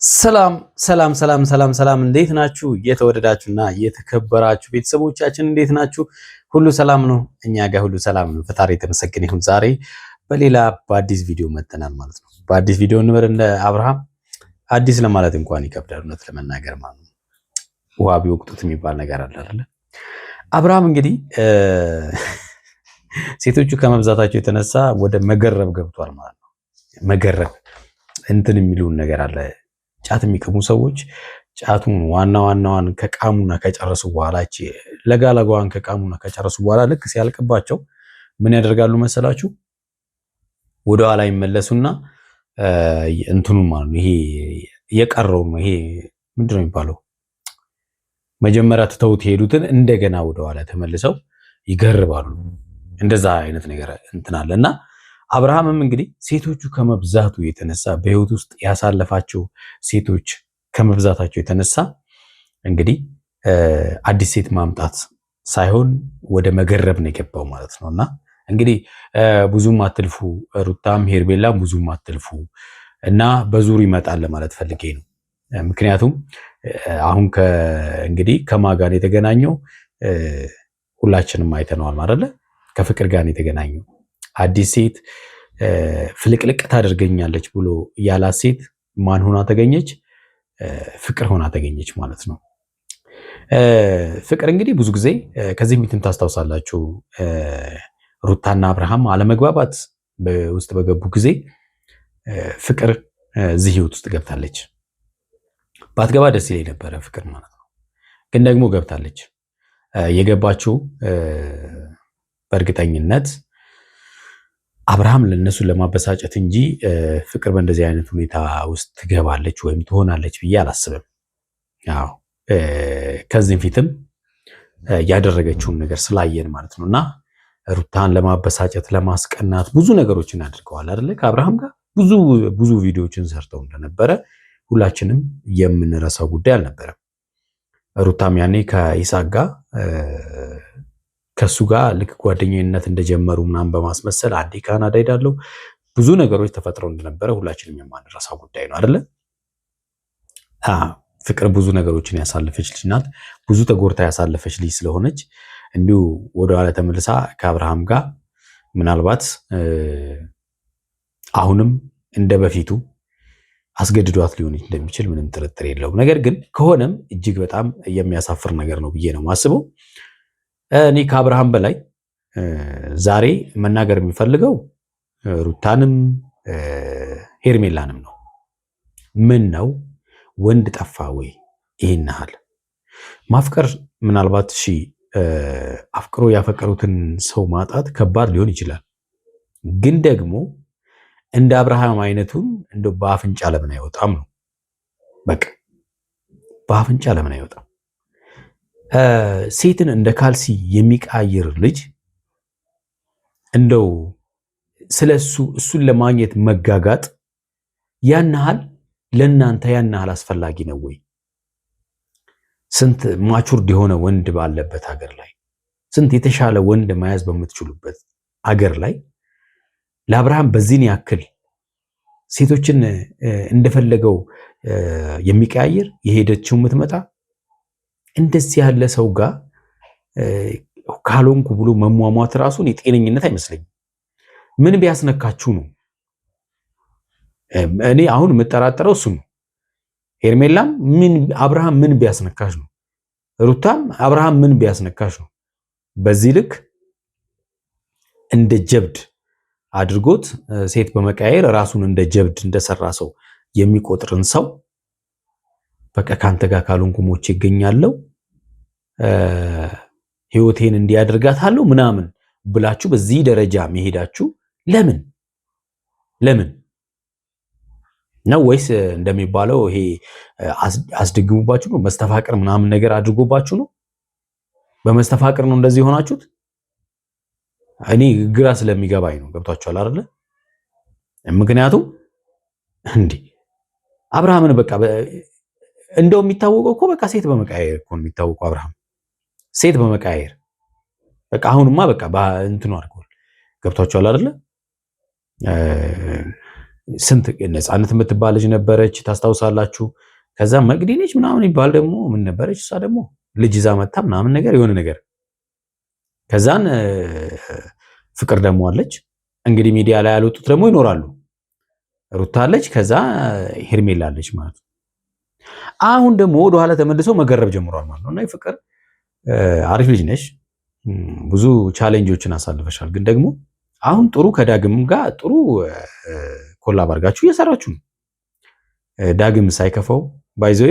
ሰላም ሰላም ሰላም ሰላም ሰላም፣ እንዴት ናችሁ? የተወደዳችሁና የተከበራችሁ ቤተሰቦቻችን እንዴት ናችሁ? ሁሉ ሰላም ነው? እኛ ጋር ሁሉ ሰላም ነው። ፈጣሪ የተመሰገነ ይሁን። ዛሬ በሌላ በአዲስ ቪዲዮ መጥተናል ማለት ነው። በአዲስ ቪዲዮ እንበር እንደ አብርሃም አዲስ ለማለት እንኳን ይከብዳል እውነት ለመናገር ማለት ነው። ውሃ ቢወቅጡት የሚባል ነገር አለ አይደል? አብርሃም እንግዲህ ሴቶቹ ከመብዛታቸው የተነሳ ወደ መገረብ ገብቷል ማለት ነው። መገረብ እንትን የሚሉን ነገር አለ። ጫት የሚቅሙ ሰዎች ጫቱን ዋናዋን ከቃሙና ከጨረሱ በኋላ ለጋለጓን ከቃሙና ከጨረሱ በኋላ ልክ ሲያልቅባቸው ምን ያደርጋሉ መሰላችሁ? ወደ ኋላ ይመለሱና እንትኑ ማለት ነው። ይሄ የቀረው ነው። ይሄ ምንድነው የሚባለው? መጀመሪያ ትተውት ሄዱትን እንደገና ወደ ኋላ ተመልሰው ይገርባሉ። እንደዛ አይነት ነገር እንትን አለና አብርሃምም እንግዲህ ሴቶቹ ከመብዛቱ የተነሳ በህይወት ውስጥ ያሳለፋቸው ሴቶች ከመብዛታቸው የተነሳ እንግዲህ አዲስ ሴት ማምጣት ሳይሆን ወደ መገረብ ነው የገባው ማለት ነውና እንግዲህ ብዙም አትልፉ፣ ሩታም ሄርቤላም ብዙም አትልፉ እና በዙር ይመጣል ለማለት ፈልጌ ነው። ምክንያቱም አሁን እንግዲህ ከማጋን የተገናኘው ሁላችንም አይተነዋል ማለት ነው። ከፍቅር ጋር የተገናኘው አዲስ ሴት ፍልቅልቅ ታደርገኛለች ብሎ ያላት ሴት ማን ሆና ተገኘች? ፍቅር ሆና ተገኘች ማለት ነው። ፍቅር እንግዲህ ብዙ ጊዜ ከዚህ በፊትም ታስታውሳላችሁ ሩታና አብርሃም አለመግባባት ውስጥ በገቡ ጊዜ ፍቅር እዚህ ህይወት ውስጥ ገብታለች። ባትገባ ደስ ይለኝ ነበረ ፍቅር ማለት ነው። ግን ደግሞ ገብታለች። የገባችው በእርግጠኝነት አብርሃም ለነሱ ለማበሳጨት እንጂ ፍቅር በእንደዚህ አይነት ሁኔታ ውስጥ ትገባለች ወይም ትሆናለች ብዬ አላስብም። ያው ከዚህም ፊትም ያደረገችውን ነገር ስላየን ማለት ነውና ሩታን ለማበሳጨት ለማስቀናት ብዙ ነገሮችን አድርገዋል አይደለ? ከአብርሃም ጋር ብዙ ቪዲዮዎችን ሰርተው እንደነበረ ሁላችንም የምንረሳው ጉዳይ አልነበረም። ሩታም ያኔ ከይስሐቅ ጋር ከሱ ጋር ልክ ጓደኝነት እንደጀመሩ ምናምን በማስመሰል አንዴ ካናዳ ሄዳለሁ ብዙ ነገሮች ተፈጥረው እንደነበረ ሁላችንም የማንረሳው ጉዳይ ነው አይደለ? ፍቅር ብዙ ነገሮችን ያሳለፈች ልጅ ናት። ብዙ ተጎርታ ያሳለፈች ልጅ ስለሆነች እንዲሁ ወደኋላ ተመልሳ ከአብርሃም ጋር ምናልባት አሁንም እንደ በፊቱ አስገድዷት ሊሆን እንደሚችል ምንም ጥርጥር የለውም። ነገር ግን ከሆነም እጅግ በጣም የሚያሳፍር ነገር ነው ብዬ ነው የማስበው። እኔ ከአብርሃም በላይ ዛሬ መናገር የሚፈልገው ሩታንም ሄርሜላንም ነው። ምን ነው ወንድ ጠፋ ወይ? ይሄን ያህል ማፍቀር ምናልባት አፍቅሮ ያፈቀሩትን ሰው ማጣት ከባድ ሊሆን ይችላል። ግን ደግሞ እንደ አብርሃም አይነቱን እንደ በአፍንጫ ለምን አይወጣም ነው። በቃ በአፍንጫ ለምን አይወጣም? ሴትን እንደ ካልሲ የሚቃይር ልጅ እንደው ስለሱ እሱን ለማግኘት መጋጋጥ ያን ያህል ለእናንተ ያን ያህል አስፈላጊ ነው ወይ? ስንት ማቹርድ የሆነ ወንድ ባለበት ሀገር ላይ ስንት የተሻለ ወንድ መያዝ በምትችሉበት ሀገር ላይ ለአብርሃም በዚህን ያክል ሴቶችን እንደፈለገው የሚቀያየር የሄደችው የምትመጣ እንደዚህ ያለ ሰው ጋር ካልሆንኩ ብሎ መሟሟት ራሱን የጤነኝነት አይመስለኝም። ምን ቢያስነካችሁ ነው? እኔ አሁን የምጠራጠረው እሱ ነው። ሄርሜላም አብርሃም ምን ቢያስነካሽ ነው? ሩታም አብርሃም ምን ቢያስነካሽ ነው? በዚህ ልክ እንደ ጀብድ አድርጎት ሴት በመቀያየር ራሱን እንደ ጀብድ እንደሰራ ሰው የሚቆጥርን ሰው በቃ ካንተ ጋር ካልሆንኩ ሞቼ ይገኛለሁ ህይወቴን እንዲያደርጋታለሁ ምናምን ብላችሁ በዚህ ደረጃ መሄዳችሁ ለምን ነው? ወይስ እንደሚባለው ይሄ አስደግሙባችሁ ነው? መስተፋቅር ምናምን ነገር አድርጎባችሁ ነው? በመስተፋቅር ነው እንደዚህ ሆናችሁት? እኔ ግራ ስለሚገባኝ ነው። ገብቷችኋል አይደለ? ምክንያቱም እንዲህ አብርሃምን በቃ እንደው የሚታወቀው እኮ በቃ ሴት በመቀያየር እኮ ነው የሚታወቀው። አብርሃም ሴት በመቀያየር በቃ አሁንማ በቃ እንትኑ አድርጓል። ገብቷችኋል አይደለ? ስንት ነፃነት የምትባል ልጅ ነበረች ታስታውሳላችሁ። ከዛ መቅዲ ነች ምናምን ይባል ደግሞ ምን ነበረች እሷ ደግሞ ልጅ ይዛ መጣ ምናምን ነገር የሆነ ነገር። ከዛን ፍቅር ደግሞ አለች። እንግዲህ ሚዲያ ላይ ያልወጡት ደግሞ ይኖራሉ። ሩታ አለች፣ ከዛ ሄርሜላ አለች ማለት ነው። አሁን ደግሞ ወደ ኋላ ተመልሰው መገረብ ጀምሯል ማለት ነው። እና ፍቅር አሪፍ ልጅ ነሽ፣ ብዙ ቻሌንጆችን አሳልፈሻል። ግን ደግሞ አሁን ጥሩ ከዳግም ጋር ጥሩ ኮላብ አድርጋችሁ እየሰራችሁ ነው። ዳግም ሳይከፈው ባይዘዌ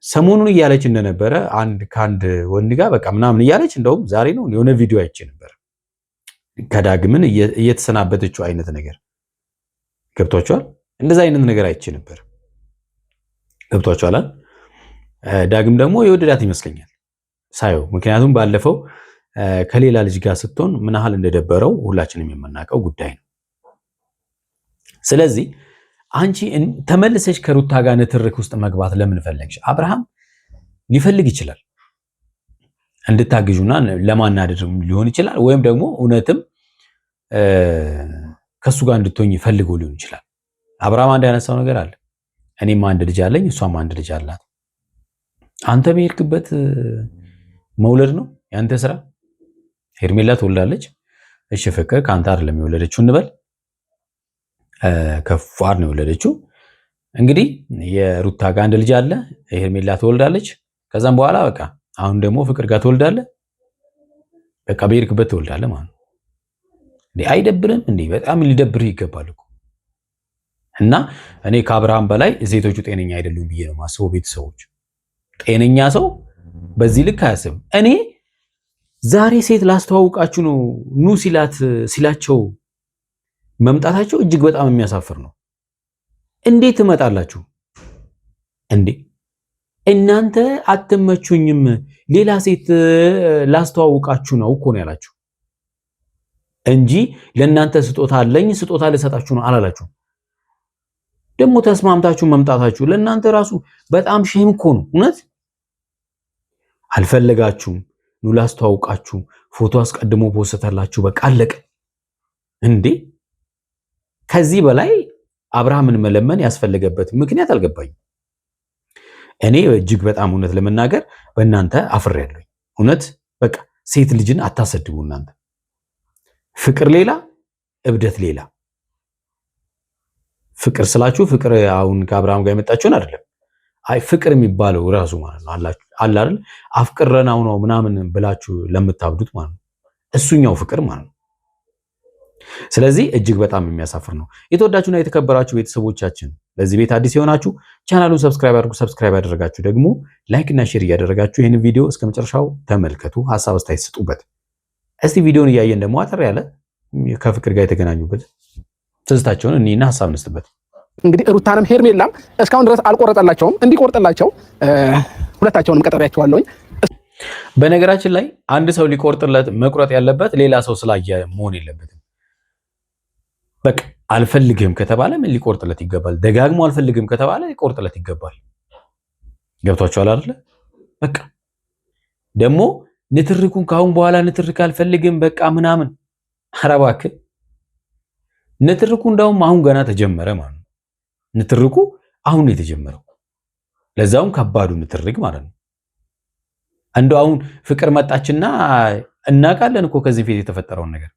ሰሞኑን እያለች እንደነበረ ከአንድ ወንድ ጋር በቃ ምናምን እያለች እንደውም ዛሬ ነው የሆነ ቪዲዮ አይቼ ነበር ከዳግምን እየተሰናበተችው አይነት ነገር ገብቷቸዋል። እንደዛ አይነት ነገር አይቼ ነበር ገብቷቸዋል። ዳግም ደግሞ የወደዳት ይመስለኛል ሳየው። ምክንያቱም ባለፈው ከሌላ ልጅ ጋር ስትሆን ምን ያህል እንደደበረው ሁላችንም የምናውቀው ጉዳይ ነው። ስለዚህ አንቺ ተመልሰሽ ከሩታ ጋር ንትርክ ውስጥ መግባት ለምን ፈለግሽ? አብርሃም ሊፈልግ ይችላል እንድታግዡና ለማናደድ ሊሆን ይችላል፣ ወይም ደግሞ እውነትም ከሱ ጋር እንድትሆኝ ፈልጎ ሊሆን ይችላል። አብርሃም አንድ ያነሳው ነገር አለ። እኔም አንድ ልጅ አለኝ፣ እሷም አንድ ልጅ አላት። አንተ በሄድክበት መውለድ ነው ያንተ ስራ። ሄርሜላ ትወልዳለች። እሺ ፍቅር ከአንተ አይደለም የወለደችው እንበል፣ ከፏር ነው የወለደችው። እንግዲህ የሩታ ጋር አንድ ልጅ አለ፣ ሄርሜላ ትወልዳለች። ከዛም በኋላ በቃ አሁን ደግሞ ፍቅር ጋር ትወልዳለህ። በቃ በሄድክበት ትወልዳለህ ማለት ነው። አይደብርም እንዴ? በጣም ሊደብርህ ይገባል እኮ። እና እኔ ከአብርሃም በላይ ሴቶቹ ጤነኛ አይደሉም ብዬ ነው ማስበው። ቤተሰቦች ጤነኛ ሰው በዚህ ልክ አያስብም። እኔ ዛሬ ሴት ላስተዋውቃችሁ ነው ኑ ሲላቸው መምጣታቸው እጅግ በጣም የሚያሳፍር ነው። እንዴት ትመጣላችሁ እንዴ? እናንተ አትመቹኝም፣ ሌላ ሴት ላስተዋውቃችሁ ነው እኮ ነው ያላችሁ እንጂ ለእናንተ ስጦታ አለኝ ስጦታ ልሰጣችሁ ነው አላላችሁ። ደግሞ ተስማምታችሁ መምጣታችሁ ለእናንተ ራሱ በጣም ሼም እኮ ነው። እውነት አልፈለጋችሁም፣ ኑ ላስተዋውቃችሁ፣ ፎቶ አስቀድሞ ፖስተላችሁ፣ በቃ አለቀ እንዴ። ከዚህ በላይ አብርሃምን መለመን ያስፈልገበት ምክንያት አልገባኝም። እኔ እጅግ በጣም እውነት ለመናገር በእናንተ አፍሬያለሁ። እውነት በቃ ሴት ልጅን አታሰድቡ እናንተ። ፍቅር ሌላ እብደት ሌላ። ፍቅር ስላችሁ ፍቅር አሁን ከአብርሃም ጋር የመጣችሁን አይደለም። አይ ፍቅር የሚባለው ራሱ ማለት ነው አለ አይደል? አፍቅረናው ነው ምናምን ብላችሁ ለምታብዱት ማለት ነው እሱኛው ፍቅር ማለት ነው። ስለዚህ እጅግ በጣም የሚያሳፍር ነው። የተወዳችሁና የተከበራችሁ ቤተሰቦቻችን ለዚህ ቤት አዲስ የሆናችሁ ቻናሉን ሰብስክራይብ አድርጉ። ሰብስክራይብ ያደረጋችሁ ደግሞ ላይክ እና ሼር እያደረጋችሁ ይህንን ቪዲዮ እስከ መጨረሻው ተመልከቱ፣ ሐሳብ አስተያየት ስጡበት። እስቲ ቪዲዮን እያየን ደግሞ አጠር ያለ ከፍቅር ጋር የተገናኙበት ትዝታቸውን እኔና ሐሳብ እንስጥበት። እንግዲህ ሩታንም ሄርሜላም እስካሁን ድረስ አልቆረጠላቸውም። እንዲቆርጥላቸው ሁለታቸውንም ቀጠሪያቸዋለሁ። በነገራችን ላይ አንድ ሰው ሊቆርጥለት መቁረጥ ያለበት ሌላ ሰው ስላየ መሆን የለበትም። በቃ አልፈልግም ከተባለ ምን ሊቆርጥለት ይገባል። ደጋግሞ አልፈልግም ከተባለ ሊቆርጥለት ይገባል። ገብቷችኋል አይደለ? በቃ ደግሞ ንትርኩን ካሁን በኋላ ንትርክ አልፈልግም በቃ ምናምን። ኧረ እባክህ ንትርኩ እንዳውም አሁን ገና ተጀመረ ማለት ነው። ንትርኩ አሁን ነው የተጀመረው፣ ለዛውም ከባዱ ንትርክ ማለት ነው። እንደው አሁን ፍቅር መጣችና እናውቃለን እኮ ከዚህ ፊት የተፈጠረውን ነገር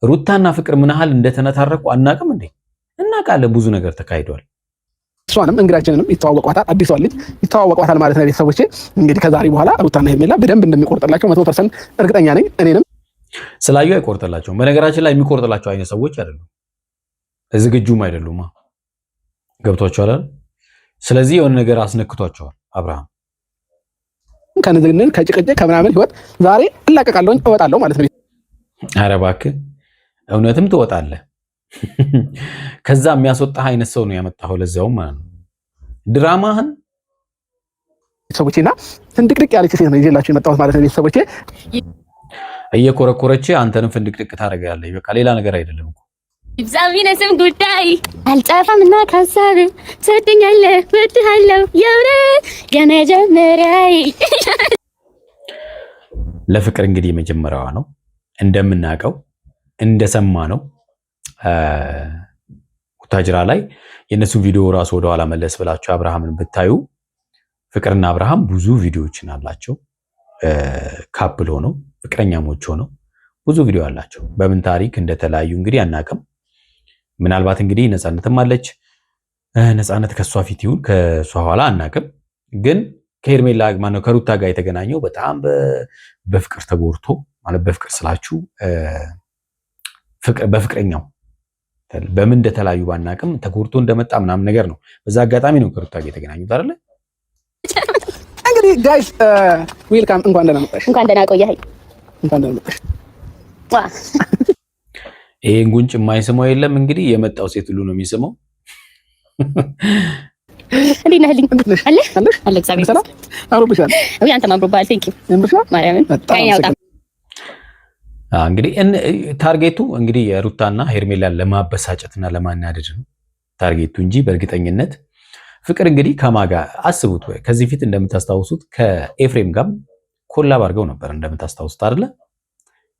ሩታና ፍቅር ምን ያህል እንደተነታረቁ አናውቅም እንዴ? እናውቃለን። ብዙ ነገር ተካሂዷል። እሷንም እንግዳችንንም ይተዋወቋታል፣ አዲሷ ልጅ ይተዋወቋታል ማለት ነው። ቤተሰቦቼ እንግዲህ ከዛሬ በኋላ ሩታና ሄርሜላ በደንብ እንደሚቆርጥላቸው 100% እርግጠኛ ነኝ። እኔንም ስላዩ አይቆርጥላቸውም። በነገራችን ላይ የሚቆርጥላቸው አይነት ሰዎች አይደሉም፣ ዝግጁም አይደሉም። ገብቷቸዋል። ስለዚህ የሆነ ነገር አስነክቷቸዋል። አብርሃም ከንግግር ከጭቅጭቅ ከምናምን ህይወት ዛሬ እላቀቃለሁ እወጣለሁ ማለት ነው። ኧረ እባክህ እውነትም ትወጣለህ። ከዛ የሚያስወጣህ አይነት ሰው ነው ያመጣኸው፣ ለዛውም ማለት ነው ድራማህን። ቤተሰቦቼና ፍንድቅድቅ ያለች ሴት ነው ይዤላችሁ የመጣሁት ማለት ነው። ቤተሰቦቼ እየኮረኮረች አንተንም ፍንድቅድቅ ታደርጋለች። በቃ ሌላ ነገር አይደለም እኮ ይብዛቢነስም ጉዳይ አልጠፋምና ካሳብ ሰድኛለህ ወድሃለሁ የእውነት የመጀመሪያዬ። ለፍቅር እንግዲህ የመጀመሪያዋ ነው እንደምናውቀው እንደሰማ ነው ቡታጅራ ላይ የነሱን ቪዲዮ ራሱ ወደ ኋላ መለስ ብላችሁ አብርሃምን ብታዩ ፍቅርና አብርሃም ብዙ ቪዲዮዎችን አላቸው። ካፕል ሆነው ፍቅረኛሞች ሆነው ብዙ ቪዲዮ አላቸው። በምን ታሪክ እንደተለያዩ እንግዲህ አናውቅም። ምናልባት እንግዲህ ነፃነትም አለች። ነፃነት ከሷ ፊት ይሁን ከሷ ኋላ አናውቅም። ግን ከሄርሜላ ማነው ከሩታ ጋር የተገናኘው በጣም በፍቅር ተጎርቶ ማለት በፍቅር ስላችሁ በፍቅረኛው በምን እንደተለያዩ ባናውቅም ተጎርቶ እንደመጣ ምናምን ነገር ነው። በዛ አጋጣሚ ነው ከሩታ ጋር የተገናኙት አይደለ? እንግዲህ ጋይስ ዌልካም፣ እንኳን ደህና መጣሽ። እንኳን ደህና ቆየኸኝ። እንኳን ደህና መጣሽ። ይሄን ጉንጭ የማይስመው የለም እንግዲህ የመጣው ሴት ሁሉ ነው የሚስመው። እንዴት ነህ? አለ እግዚአብሔር ሰላም አሮብሻል። ወይ አንተ ማምሮባል። ቴንክ ዩ ማርያምን እንግዲህ ታርጌቱ እንግዲህ የሩታና ሄርሜላን ለማበሳጨትና ለማናደድ ነው ታርጌቱ እንጂ በእርግጠኝነት ፍቅር እንግዲህ ከማጋ አስቡት። ወይ ከዚህ ፊት እንደምታስታውሱት ከኤፍሬም ጋር ኮላብ አድርገው ነበር እንደምታስታውሱት አይደለ?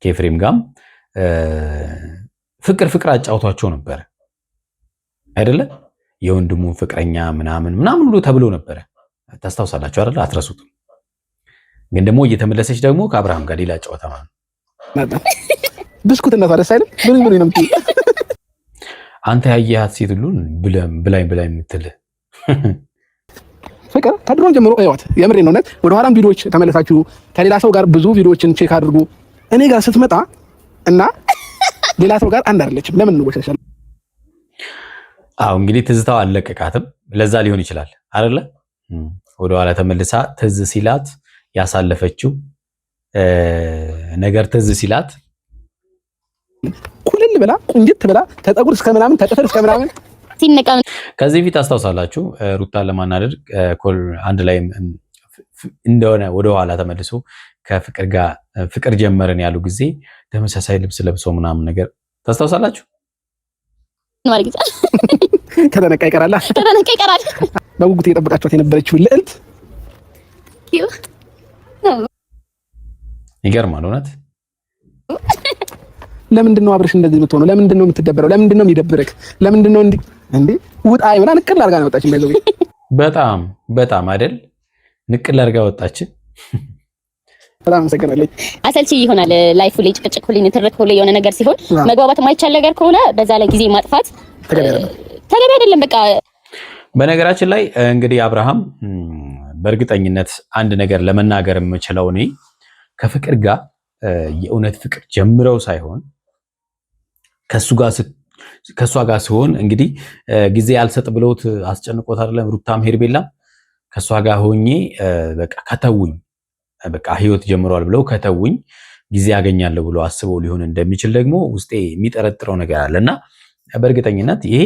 ከኤፍሬም ጋር ፍቅር አጫውቷቸው ነበር አይደለ? የወንድሙን ፍቅረኛ ምናምን ሁሉ ተብሎ ነበር። ታስታውሳላችሁ አይደለ? አትረሱትም። ግን ደግሞ እየተመለሰች ደግሞ ከአብርሃም ጋር ሌላ ጨዋታ ማለት ነው። ብስኩት እና ደስ አይልም። ምን ነው የምትይ አንተ? ያየሃት ሴት ሁሉ ብላኝ የምትል ፍቅር ከድሮ ጀምሮ አይዋት። የምሬን ነው። እውነት ወደ ኋላም ቪዲዮዎች ተመለሳችሁ ከሌላ ሰው ጋር ብዙ ቪዲዮዎችን ቼክ አድርጉ። እኔ ጋር ስትመጣ እና ሌላ ሰው ጋር አንድ አይደለችም። ለምን እንወሻሻለን? አዎ እንግዲህ ትዝታው አልለቀቃትም። ለዛ ሊሆን ይችላል አይደለ? ወደ ኋላ ተመልሳ ትዝ ሲላት ያሳለፈችው ነገር ትዝ ሲላት ኩልል ብላ ቁንጅት ብላ ተጠጉር እስከ ምናምን ተጥፍር እስከ ምናምን ሲነቃ ከዚህ ፊት አስታውሳላችሁ ሩታን ለማናደድ አንድ ላይ እንደሆነ ወደ ኋላ ተመልሶ ከፍቅር ጋር ፍቅር ጀመረን ያሉ ጊዜ ተመሳሳይ ልብስ ለብሰው ምናምን ነገር ታስታውሳላችሁ? ከተነቃ ይቀራል። በጉጉት እየጠበቃችኋት የነበረችው ልዕልት ይገርማል እውነት። ለምንድን ነው አብርሽ እንደዚህ የምትሆነው? ለምንድን ነው የምትደበረው? ለምንድን ነው የሚደብርክ? ለምንድን ነው እንዴ ውጣ ይሆና ንቅል አድርጋ ነው ወጣች። እንደዚህ በጣም አይደል ንቅል አድርጋ ወጣች። በጣም አመሰግናለሁ። አሰልቺ ይሆናል ላይፉ ላይ ጭቅጭቅ ሁሌ ንትርክ ሁሌ የሆነ ነገር ሲሆን መግባባት የማይቻል ነገር ከሆነ በዛ ላይ ጊዜ ማጥፋት ተገቢ አይደለም። በቃ በነገራችን ላይ እንግዲህ አብርሃም በእርግጠኝነት አንድ ነገር ለመናገር የምችለው እኔ ከፍቅር ጋር የእውነት ፍቅር ጀምረው ሳይሆን ከሷ ጋር ሲሆን እንግዲህ ጊዜ አልሰጥ ብለውት አስጨንቆት አይደለም ሩታም ሄርሜላም ከሷ ጋር ሆኜ በቃ ከተውኝ በቃ ህይወት ጀምሯል ብለው ከተውኝ ጊዜ ያገኛለሁ ብሎ አስበው ሊሆን እንደሚችል ደግሞ ውስጤ የሚጠረጥረው ነገር አለና በእርግጠኝነት ይሄ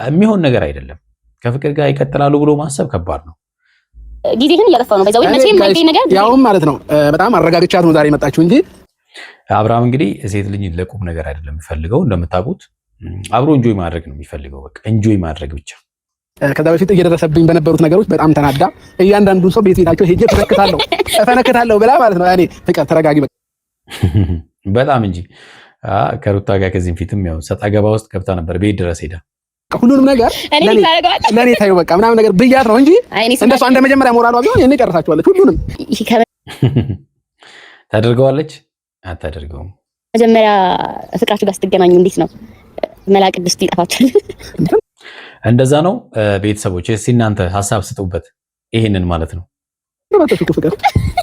የሚሆን ነገር አይደለም። ከፍቅር ጋር ይቀጥላሉ ብሎ ማሰብ ከባድ ነው። ጊዜህን እያጠፋው ነው። በዛው መቼም ማይገኝ ነገር ያውም ማለት ነው። በጣም አረጋግጫት ነው ዛሬ መጣችሁ እንጂ አብርሃም እንግዲህ ሴት ልጅ ለቁም ነገር አይደለም የሚፈልገው። እንደምታውቁት አብሮ እንጆይ ማድረግ ነው የሚፈልገው። በቃ እንጆይ ማድረግ ብቻ። ከዛ በፊት እየደረሰብኝ በነበሩት ነገሮች በጣም ተናዳ እያንዳንዱን ሰው ቤታቸው ሄጄ ተፈነክታለሁ ብላ ማለት ነው። እኔ ፍቅር ተረጋጊ በጣም እንጂ ከሩታ ጋር ከዚህም ፊትም ያው ሰጣ ገባ ውስጥ ገብታ ነበር። ቤት ድረስ ሄዳ ሁሉንም ነገር ለኔ ታዩ በቃ ምናምን ነገር ብያት ነው እንጂ እንደሷ እንደ መጀመሪያ ሞራሏ ቢሆን እኔ ጨርሳችኋለች። ሁሉንም ታደርገዋለች አታደርገውም። መጀመሪያ ፍቅራችሁ ጋር ስትገናኙ እንዴት ነው መላቅዱስ ይጠፋችኋል? እንደዛ ነው። ቤተሰቦች እስኪ እናንተ ሀሳብ ስጡበት ይሄንን ማለት ነው። ፍቅር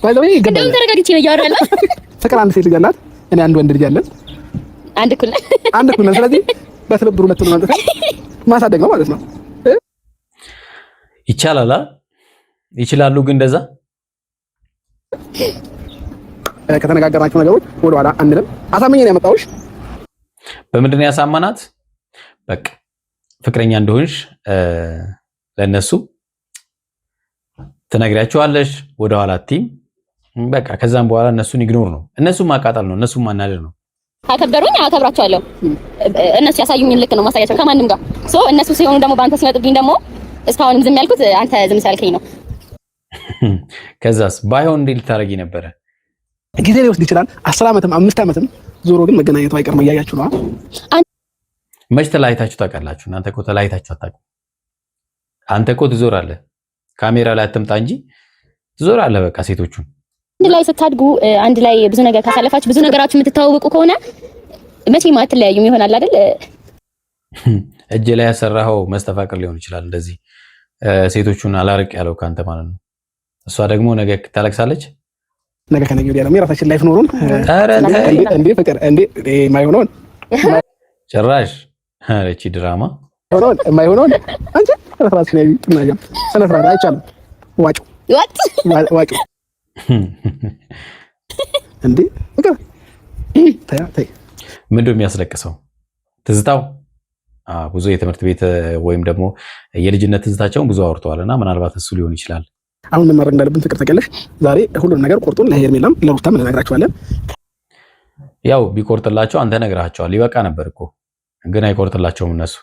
ባይዘው ይገባል። ተረጋግቼ ነው ያወራለሁ። ፍቅር አንድ ሴት ልጅ አላት፣ እኔ አንድ ወንድ ልጅ አለን። አንድ ኩል ስለዚህ በትብብር ሁለቱን ማሳደግ ነው ማለት ነው። ይቻላል ይችላሉ። ግን እንደዛ ከተነጋገርናቸው ነገሮች ወደ ኋላ አንልም። አሳመኘኝ ነው ያመጣሁሽ። በምንድን ነው ያሳመናት? በቃ ፍቅረኛ እንደሆንሽ ለነሱ ትነግሪያቸዋለሽ። ወደ ኋላ ቲም በቃ ከዛም በኋላ እነሱን ኢግኖር ነው፣ እነሱን ማቃጠል ነው፣ እነሱን ማናደድ ነው። አከበሩኝ፣ አከብራቸዋለሁ። እነሱ ያሳዩኝን ልክ ነው ማሳያቸው ከማንም ጋር እነሱ ሲሆኑ ደግሞ በአንተ ሲመጡብኝ ደግሞ እስካሁንም ዝም ያልኩት አንተ ዝም ስላልከኝ ነው። ከዛስ ባይሆን እንዴ ልታረጊ ነበረ? ጊዜ ሊወስድ ይችላል። 10 ዓመትም 5 ዓመትም ዞሮ ግን መገናኘቱ አይቀርም። እያያችሁ ነው። መች ተለያይታችሁ ታውቃላችሁ? እናንተ እኮ ተለያይታችሁ አታውቁም። አንተ እኮ ትዞራለህ፣ ካሜራ ላይ አትምጣ እንጂ ትዞራለህ። በቃ ሴቶቹን አንድ ላይ ስታድጉ አንድ ላይ ብዙ ነገር ካሳለፋችሁ ብዙ ነገራችሁ የምትተዋወቁ ከሆነ መቼም አትለያዩም ይሆናል አይደል? እጅ ላይ ያሰራኸው መስተፋቅር ሊሆን ይችላል። እንደዚህ ሴቶቹን አላርቅ ያለው ካንተ ማለት ነው። እሷ ደግሞ ነገ ታለቅሳለች። ነገ ከነገ ወዲያ ደግሞ የራሳችን ላይፍ ኖሮን እንዴ ፍቅር እንዴ የማይሆነውን ጭራሽ እቺ ድራማ የማይሆነውን አንቺ ስለፍራስ ነው ጥናኛ ስለፍራስ አይቻልም። ዋጩ እንዴ ፍቅር ታይ ምንድን ነው የሚያስለቅሰው? ትዝታው ብዙ የትምህርት ቤት ወይም ደግሞ የልጅነት ትዝታቸውን ብዙ አውርተዋልና ምናልባት እሱ ሊሆን ይችላል። አሁን ምን ማድረግ እንዳለብን ፍቅር ታውቂያለሽ። ዛሬ ሁሉንም ነገር ቆርጡን ለሄርሜላም ለሩታም እንነግራቸዋለን። ያው ቢቆርጥላቸው አንተ ነግራቸዋል። ይበቃ ነበር እኮ ግን አይቆርጥላቸውም እነሱ።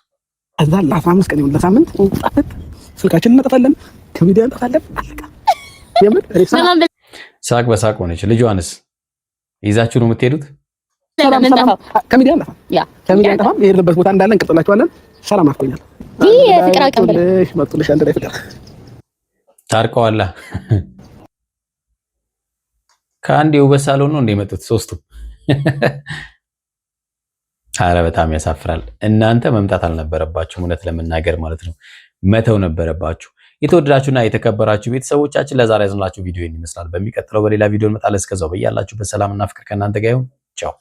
እዛ ለ15 ቀን ይሁን ለሳምንት እንጻፈት ስልካችንን እናጠፋለን፣ ከቪዲዮ እናጠፋለን። አለቃ የምር ሳቅ በሳቅ ሆነች። ልጇንስ ይዛችሁ ነው የምትሄዱት? ከሚዲያ እናጠፋ ከሚዲያ እናጠፋ የሄድንበት ቦታ እንዳለን እንቀጥላቸዋለን። ሰላም አፍቆኛል። ይሄ ፍቅር አቀበለሽ መጥቶልሽ አንተ ላይ ፍቅር ታርቀዋላ። ከአንድ የውበት ሳሎን ነው እንደመጡት ሶስቱ። አረ በጣም ያሳፍራል። እናንተ መምጣት አልነበረባችሁም፣ እውነት ለመናገር ማለት ነው። መተው ነበረባችሁ። የተወደዳችሁና የተከበራችሁ ቤተሰቦቻችን ለዛሬ ያዝንላችሁ ቪዲዮ ይመስላል። በሚቀጥለው በሌላ ቪዲዮ እንመጣለን። እስከዛው በያላችሁበት ሰላምና ፍቅር ከእናንተ ጋር ይሁን። ቻው።